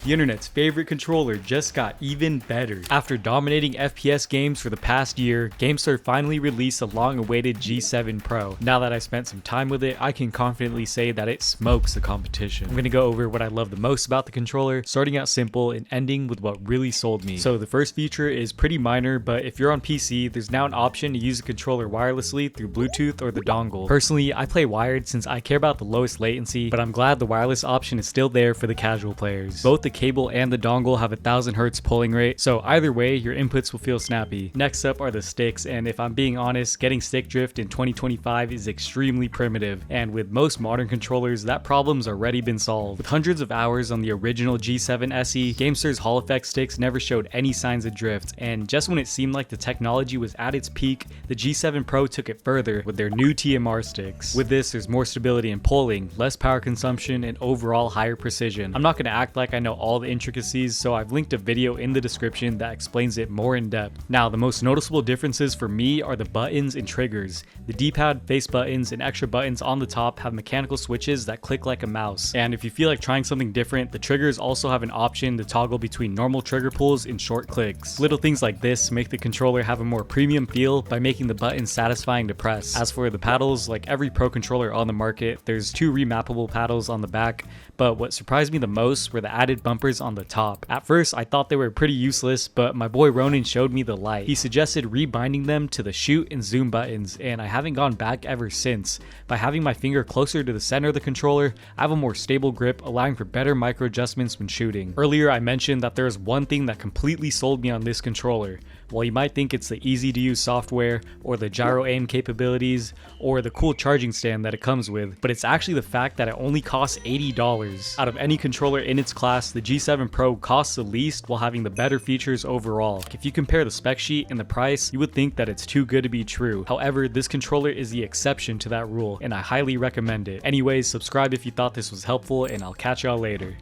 the internet's favorite controller just got even better. After dominating FPS games for the past year, Gamesir finally released a long-awaited G7 Pro. Now that I spent some time with it, I can confidently say that it smokes the competition. I'm gonna go over what I love the most about the controller, starting out simple and ending with what really sold me. So the first feature is pretty minor, but if you're on PC, there's now an option to use the controller wirelessly through Bluetooth or the dongle. Personally, I play wired since I care about the lowest latency, but I'm glad the wireless option is still there for the casual players. Both the cable and the dongle have a 1000 Hz polling rate, so either way, your inputs will feel snappy. Next up are the sticks, and if I'm being honest, getting stick drift in 2025 is extremely primitive, and with most modern controllers, that problem's already been solved. With hundreds of hours on the original G7 SE, Gamesir's Hall effect sticks never showed any signs of drift, and just when it seemed like the technology was at its peak, the G7 Pro took it further with their new TMR sticks. With this, there's more stability in polling, less power consumption, and overall higher precision. I'm not going to act like I know all the intricacies, so I've linked a video in the description that explains it more in depth. Now, the most noticeable differences for me are the buttons and triggers. The D-pad, face buttons, and extra buttons on the top have mechanical switches that click like a mouse. And if you feel like trying something different, the triggers also have an option to toggle between normal trigger pulls and short clicks. Little things like this make the controller have a more premium feel by making the buttons satisfying to press. As for the paddles, like every Pro controller on the market, there's two remappable paddles on the back, but what surprised me the most were the added bumpers on the top. At first, I thought they were pretty useless, but my boy Ronan showed me the light. He suggested rebinding them to the shoot and zoom buttons, and I haven't gone back ever since. By having my finger closer to the center of the controller, I have a more stable grip, allowing for better micro adjustments when shooting. Earlier, I mentioned that there is one thing that completely sold me on this controller. While you might think it's the easy to use software, or the gyro aim capabilities, or the cool charging stand that it comes with, but it's actually the fact that it only costs $80. Out of any controller in its class, the G7 Pro costs the least while having the better features overall. If you compare the spec sheet and the price, you would think that it's too good to be true. However, this controller is the exception to that rule, and I highly recommend it. Anyways, subscribe if you thought this was helpful, and I'll catch y'all later.